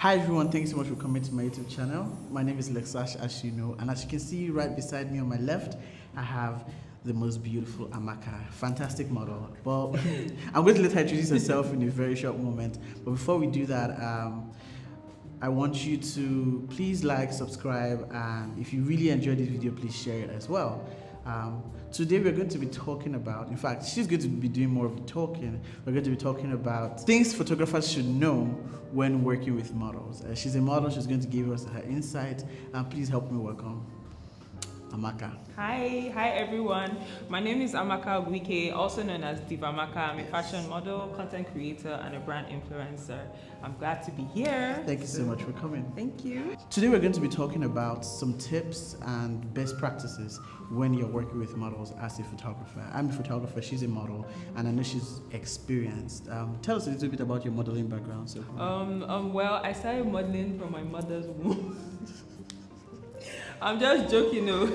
Hi everyone, thanks so much for coming to my YouTube channel. My name is Lexash, as you know, and as you can see right beside me on my left, I have the most beautiful Amaka, fantastic model. Well, I'm going to let her introduce herself in a very short moment, but before we do that, I want you to please like, subscribe, and if you really enjoyed this video, please share it as well. Today we're going to be talking about, in fact, she's going to be doing more of the talking. We're going to be talking about things photographers should know when working with models. She's a model, she's going to give us her insight, and please help me welcome Amaka. Hi everyone. My name is Amaka Wike, also known as Diva Amaka. I'm a fashion model, content creator, and a brand influencer. I'm glad to be here. Thank you so much for coming. Thank you. Today we're going to be talking about some tips and best practices when you're working with models as a photographer. I'm a photographer, she's a model, and I know she's experienced. Tell us a little bit about your modeling background. So Well, I started modeling from my mother's womb. I'm just joking, though.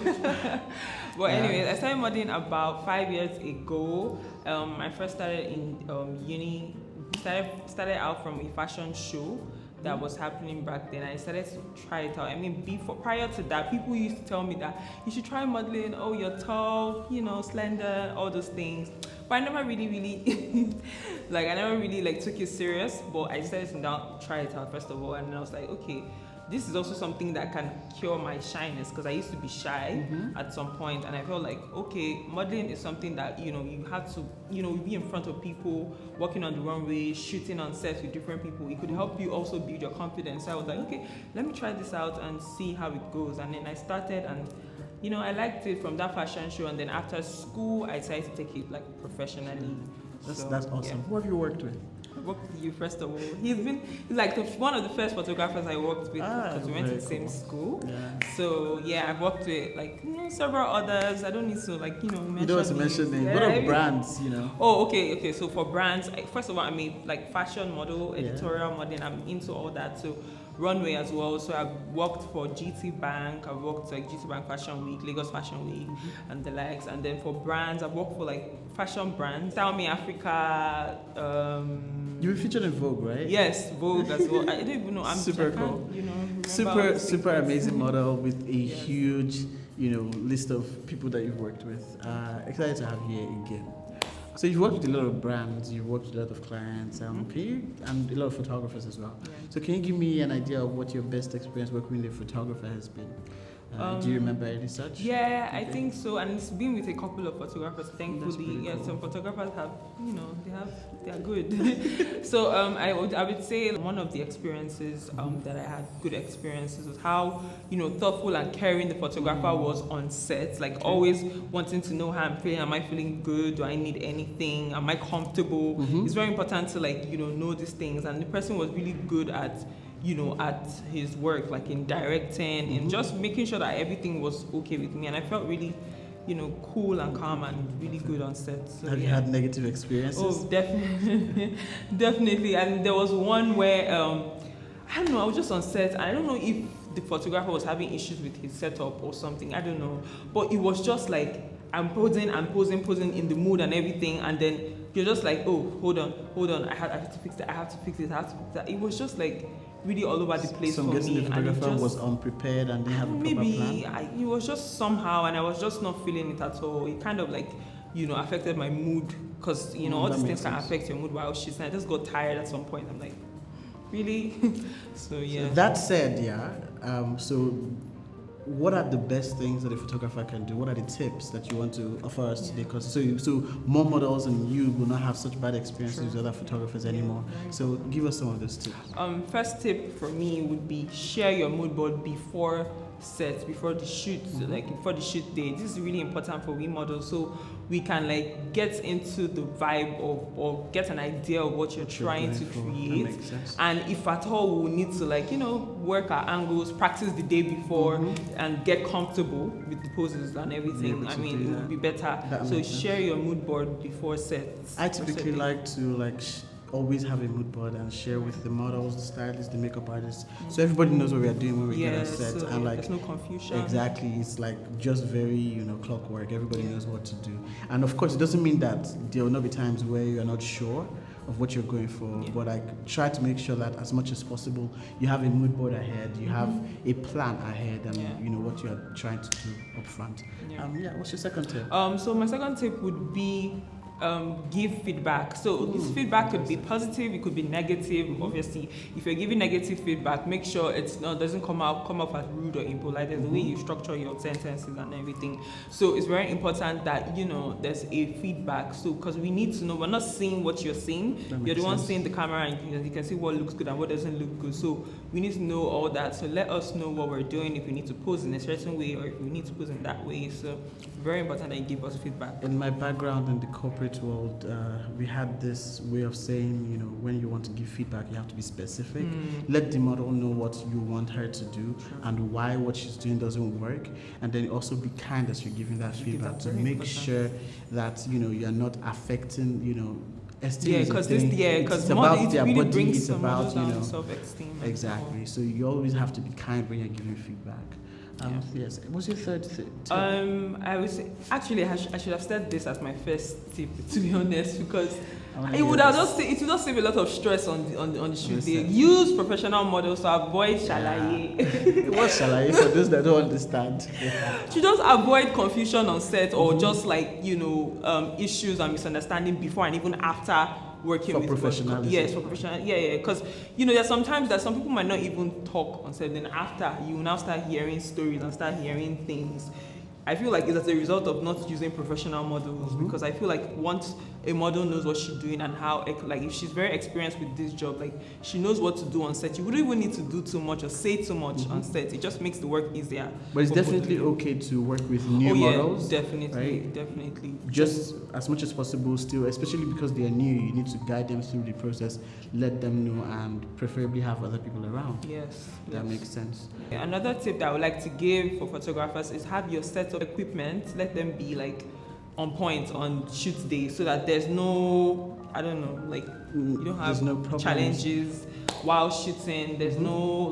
But anyways, I started modeling about 5 years ago. I first started in uni. Started out from a fashion show that was happening back then. I started to try it out. I mean, prior to that, people used to tell me that you should try modeling. Oh, you're tall, slender, all those things. But I never really took it serious. But I decided to try it out first of all, and then I was like, okay, this is also something that can cure my shyness, because I used to be shy at some point, and I felt like, okay, modeling is something that you have to be in front of people, walking on the runway, shooting on sets with different people. It could help you also build your confidence. So I was like, okay, let me try this out and see how it goes. And then I started, and I liked it from that fashion show. And then after school, I decided to take it like professionally. That's awesome. Yeah. Who have you worked with? I worked with you first of all. He's like one of the first photographers I worked with, because we went to the same school. Yeah. So yeah, I've worked with several others. I don't need to mention. You don't want to mention names. What are brands? Oh, okay. So for brands, first of all, I made fashion model, editorial modeling. I'm into all that. So runway as well. So I've worked for GT Bank. I've worked GT Bank Fashion Week, Lagos Fashion Week, and the likes. And then for brands, I've worked for fashion brands, Tell Me Africa. You were featured in Vogue, right? Yes, Vogue as well. I don't even know. I'm super cool. Super amazing model with a huge, list of people that you've worked with. Excited to have you here again. So you've worked with a lot of brands, you've worked with a lot of clients, and a lot of photographers as well. Yeah. So can you give me an idea of what your best experience working with a photographer has been? Do you remember any such? Yeah, okay. I think so, and it's been with a couple of photographers, thankfully. Yeah, cool. Some photographers have, they are good. So I would say one of the experiences that I had good experiences was how thoughtful and caring the photographer was on set. Always wanting to know how I'm feeling. Am I feeling good? Do I need anything? Am I comfortable? It's very important to know these things. And the person was really good at his work, in directing and just making sure that everything was okay with me. And I felt really cool and calm and really good on set. So, have you had negative experiences? Oh, definitely. Definitely. And there was one where I don't know, I was just on set, and I don't know if the photographer was having issues with his setup or something, I don't know, but it was just I'm posing in the mood and everything, and then you're just oh, hold on, I have to fix that. It was just really all over the place for me. The photographer was unprepared and didn't have a proper plan? It was just somehow, and I was just not feeling it at all. It kind of affected my mood, because all these things can affect your mood while shooting. I just got tired at some point. I'm like, really? So yeah. So that said, so what are the best things that a photographer can do? What are the tips that you want to offer us today? Because so more models and you will not have such bad experiences with other photographers anymore. So give us some of those tips. First tip for me would be share your mood board before set, before the shoot, before the shoot day. This is really important for we models, so we can get into the vibe of, or get an idea of what you're trying to create. And if at all we need to work our angles, practice the day before, and get comfortable with the poses and everything, it would be better. So share your mood board before set. I typically like to always have a mood board and share with the models, the stylists, the makeup artists, so everybody knows what we are doing when we get on set, so and there's no confusion. Exactly, it's just very clockwork. Everybody knows what to do, and of course it doesn't mean that there will not be times where you are not sure, of what you're going for, Yeah. but I try to make sure that as much as possible you have a mood board ahead, you have a plan ahead, and Yeah. you know what you're trying to do up front. Yeah. What's your second tip? So my second tip would be give feedback. So this feedback could be positive, it could be negative. Obviously, if you're giving negative feedback, make sure it's not doesn't come off as rude or impolite. There's the way you structure your sentences and everything. So it's very important that there's a feedback. So because we need to know, we're not seeing what you're saying. You're the one seeing the camera, and you can see what looks good and what doesn't look good. So we need to know all that. So let us know what we're doing, if we need to pose in a certain way or if we need to pose in that way. So very important that you give us feedback. In my background in the corporate world, we had this way of saying, when you want to give feedback, you have to be specific. Let the model know what you want her to do and why what she's doing doesn't work, and then also be kind as you're giving that feedback to make sure that you're not affecting esteem. Because it's about their really body, it's about self-esteem. Exactly. So you always have to be kind when you're giving feedback. Yes. What's your third tip? I would say, actually, I should have said this as my first tip, to be honest, because it would just save a lot of stress on the shoot day. Use professional models to avoid shalaye. What's shalaye for those that don't understand? To just avoid confusion on set or just issues and misunderstanding before and even after working for with professionalism. Yes, for professional. Yeah. Because there's sometimes that some people might not even talk on set. Then after you now start hearing stories and start hearing things. I feel like it's as a result of not using professional models, because I feel like once a model knows what she's doing and how, like, if she's very experienced with this job, like, she knows what to do on set. You wouldn't even need to do too much or say too much on set. It just makes the work easier. But it's definitely okay to work with new models. Definitely, right? definitely. Just as much as possible still, especially because they are new, you need to guide them through the process, let them know, and preferably have other people around. Yes. That makes sense. Another tip that I would like to give for photographers is have your set of equipment, let them be like on point on shoot day, so that there's no, you don't have no challenges while shooting. There's no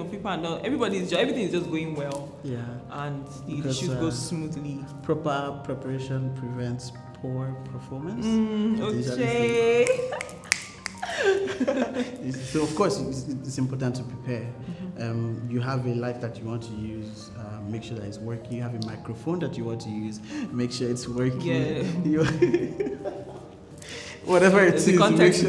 people are not, everything is just going well. Yeah. And the shoot goes smoothly. Proper preparation prevents poor performance. Okay. So of course it's important to prepare. You have a light that you want to use, make sure that it's working. You have a microphone that you want to use, make sure it's working. Yeah. Whatever it is, the context.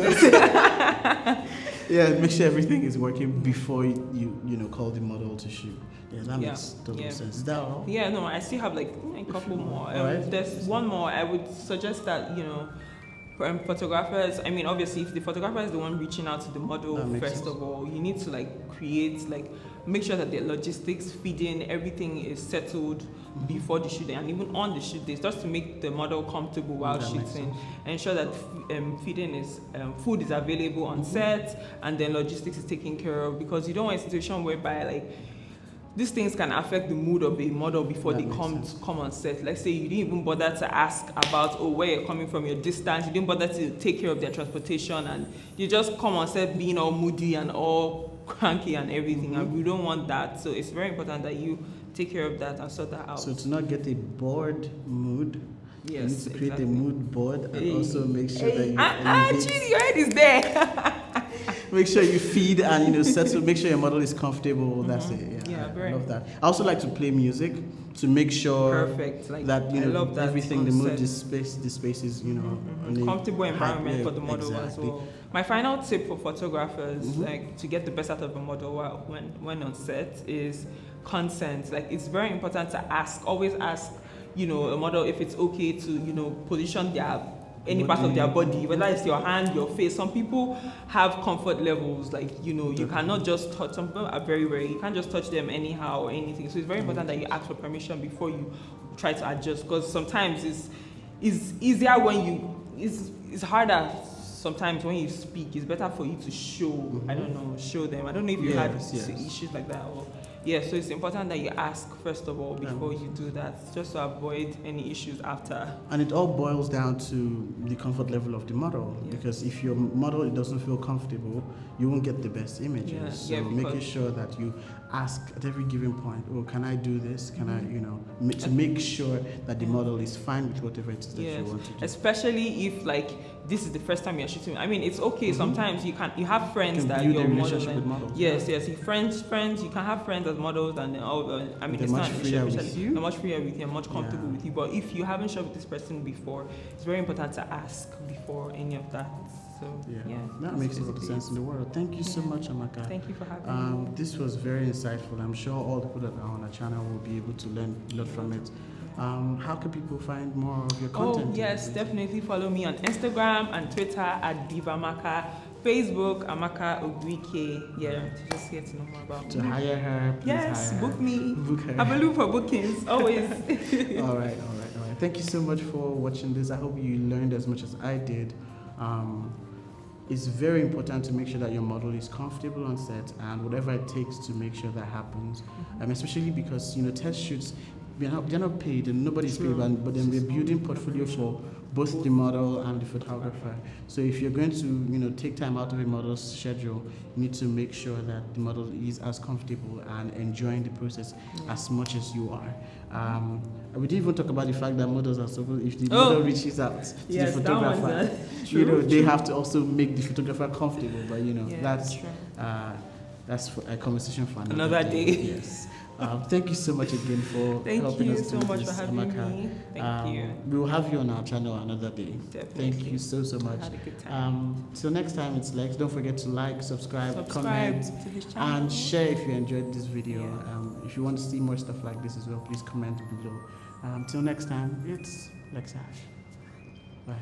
Make sure everything is working before you call the model to shoot. Yeah, that makes total sense. Is that all? Yeah, no, I still have like a couple more. Right. There's one more. I would suggest that photographers, obviously if the photographer is the one reaching out to the model, first of all, you need to make sure that the logistics, feeding, everything is settled before the shoot day and even on the shoot days, just to make the model comfortable while shooting. Ensure that feeding is food is available on set, and then logistics is taken care of, because you don't want a situation whereby these things can affect the mood of a model before they come on set. Let's say you didn't even bother to ask about where you're coming from, your distance. You didn't bother to take care of their transportation, and you just come on set being all moody and all cranky and everything. And we don't want that. So it's very important that you take care of that and sort that out. So to not get a bored mood, you need to create a mood board and also make sure that you actually, your head is there. Make sure you feed and settle. Make sure your model is comfortable. That's it. I love that. I also like to play music to make sure that everything, the mood, the space is comfortable environment for the model as well. My final tip for photographers, to get the best out of a model when on set, is consent. It's very important to always ask a model if it's okay to position any part of their body, whether it's your hand, your face. Some people have comfort levels, you cannot just touch. Some people are very, very, you can't just touch them anyhow or anything. So it's very important that you ask for permission before you try to adjust, because sometimes it's easier when it's harder sometimes when you speak. It's better for you to show, show them. I don't know if you had issues like that or... so it's important that you ask first of all before you do that, just to avoid any issues after. And it all boils down to the comfort level of the model, because if your model doesn't feel comfortable, you won't get the best images. So making sure that you ask at every given point, can I do this? Can I, to make sure that the model is fine with whatever it is that you want to do. Especially if this is the first time you're shooting. I mean, it's okay. Sometimes you have friends You can that build you're a relationship modeling. with models. Yes. You friends. You can have friends as models, and I mean, They're it's much not an freer issue. with you. They're much freer with you, much comfortable Yeah. with you. But if you haven't shot with this person before, it's very important to ask before any of that. So yeah, that that's makes a lot of basically sense in the world. Thank you so Yeah. much, Amaka. Thank you for having me. This was very insightful. I'm sure all the people that are on our channel will be able to learn a lot from it. How can people find more of your content? Oh yes, definitely follow me on Instagram and Twitter at Divamaka, Facebook Amaka Ogwike. Yeah, to just get to know more about To me. hire her, please Yes, hire book her. me. Book her. Have a look for bookings always. All right. Thank you so much for watching this. I hope you learned as much as I did. It's very important to make sure that your model is comfortable on set and whatever it takes to make sure that happens. Especially because test shoots, they're not paid and nobody's paid, but then we're building portfolio for both the model and the photographer. So if you're going to take time out of a model's schedule, you need to make sure that the model is as comfortable and enjoying the process as much as you are. We didn't even talk about the fact that models are supposed, if the model reaches out to the photographer, they have to also make the photographer comfortable. But that's for a conversation for another day. Yes. Thank you so much again for helping us. Thank you so much for having me. Thank you. We will have you on our channel another day. Definitely. Thank you so much. I had a good time. Till next time, it's Lex. Don't forget to like, subscribe, comment, to this channel. and share if you enjoyed this video. If you want to see more stuff like this as well, please comment below. Till next time, it's Lex Ash. Bye.